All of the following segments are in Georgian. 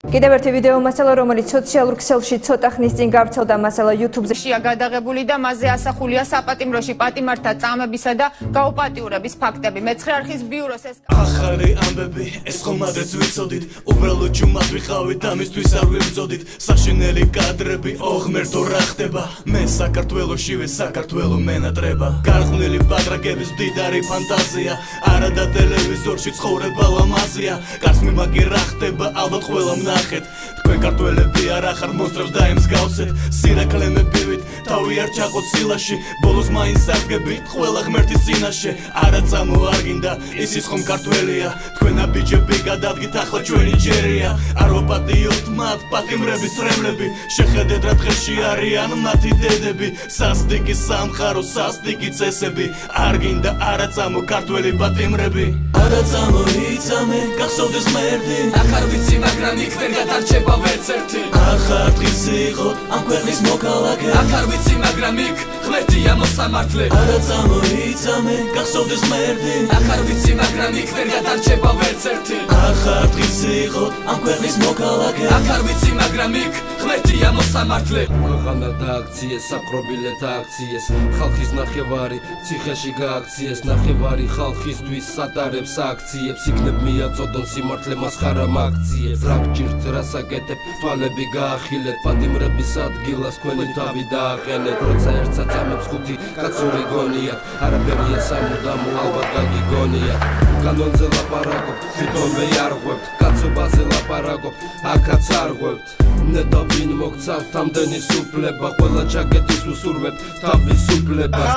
კიდევ ერთი ვიდეო მასალა, რომელიც სოციალურ ქსელში ცოტა ხნის წინ გავრცელდა, მასალა YouTube-ზე გადაღებული და მასზე ასახულია საპატიმროში პატიმართა წამებისა და გაუპატიურების ფაქტები. მეცხრე არხის ბიუროს ეს ახალი ამბები, ეს ხომ ადრეც ვიცოდით, უბრალოდ ჩუმად ვიყავით და მისთვის არ ვიბრძოდით. საშინელი კადრები, ღმერთო რა ხდება? მე საქართველოშივე საქართველო მენატრება. გარყვნილი ბაგრაგების მდიდარი ფანტაზია, არა და ტელევიზორში ცხოვრება ლამაზია. გარს მიმაგი რა ხდება, ალბათ ყველა ნახეთ თქვენ ქართველები არ ახარ მონსტრებს დაემსგავსეთ სირაკლე მებივით თავი არ ჩაყოთ სილაში ბოლოს მაინც სარგებით ყველა ღმერთის წინაშე არა წამო არ გინდა ისიც ხომ ქართველია თქვენა ბიჭები გადადგით ახლა ჩვენი ჯერია არ ვაპატიოთ მათ პატიმრების რემლები შეხედეთ რა დღეში არიან მათი დედები სასტიკი სამხარო სასტიკი წესები არ გინდა არა წამო ქართველი პატიმრები არა წამო იცამე გახსოვდეს მერდი აქ არ ვიცი მაგრამ იქ ვერ გადარჩება ვერც ერთი ახარ დღის იყოთ ამ ქვეყნის მოქალაქე აქ არ ვიცი მაგრამ იქ ღმერთია მოსამართლე არა წამოიცამე გახსოვდეს მერდი აქ არ ვიცი მაგრამ იქ ვერ გადარჩება ვერც ერთი ახარ დღის იყოთ ამ ქვეყნის მოქალაქე აქ არ ვიცი მაგრამ იქ ღმერთია მოსამართლე ქვეყანა დააქციეს საპყრობილეთ აქციეს ხალხის ნახევარი ციხეში გააქციეს ნახევარი ხალხისთვის სატარებს აქციებს იქნებ მიაწოდონ სიმართლე მასხარა მაქციებს რა გჭირთ რას აკეთებ თვალები გაახილეთ პატიმრების ადგილას თქვენი თავი დააყენეთ როცა ერთსა წამებს ხუთი კაცური გონიათ არაფერია სამუდამო ალბათ გაგიგონიათ კანონზე ლაპარაკობ თვითონვე არ ღვევთ კაცობაზე ლაპარაკობ აქაც არ ღვევთ ნეტა ვინ მოგცავთ ამდენი სუფლება ყველა ჩაგეთის უსურვებთ თავის უფლებას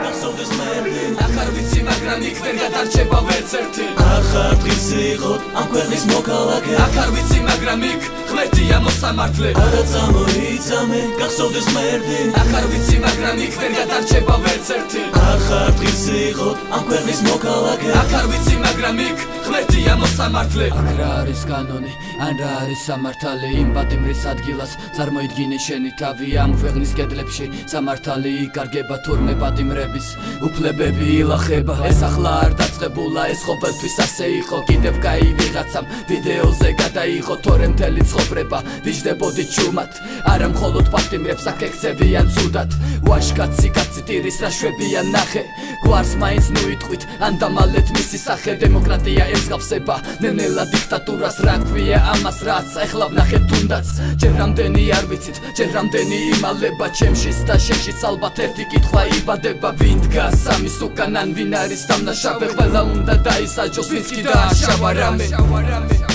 გახსოვდეს მერდი აქ არ ვიცი მაგრამ იქ ვერ გადარჩება ვერც ერთი ახარ დღის იყოთ ამ ქვეყნის მოქალაქე აქ არ ვიცი მაგრამ იქ ღმერთია მოსამართლე არა წამოიცამე გახსოვდეს მერდი აქ არ ვიცი მაგრამ იქ ვერ გადარჩება ვერც ერთი ახარ დღის იყოთ ამ ქვეყნის მოქალაქე აქ არ ვიცი მაგრამ იქ ღმერთია მოსამართლე აქ რა არის კანონი ან რა არის სამართალი იმ პატიმრის ადგილას წარმოიდგინე შენი თავი ამ ქვეყნის კედლებში სამართალი იკარგება თურმე პატიმრების უფლებები ილახება ეს ახლა არ დაწყებულა ეს ყოველთვის ასე იყო კიდევ კაი ვიღაცამ ვიდეოზე გადაიღო თორემ მთელი ცხოვრება ვიждებოდი ჩუმად არა მხოლოდ პატიმრებს აქ ექცევიან ცუდად ვაშკაცი კაცი ტირის რა შვებიან ნახე გვარს მაინც ნუიტყვით ან დამალეთ მისი სახე დემოკრატია ემსგავსება ნენელა დიქტატურას რა ქვია ამას რაც ეხლა ვნახეთ თუნდაც ჯერ რამდენი არ ვიცით ჯერ რამდენი იმალება ჩემშიც და შენშიც ალბათ ერთი კითხვა იბადება ვინ დგას სამის უკან ან ვინ არის დამნაშავე ყველა უნდა დაისაჯოს ვინც კი დააშავა რამე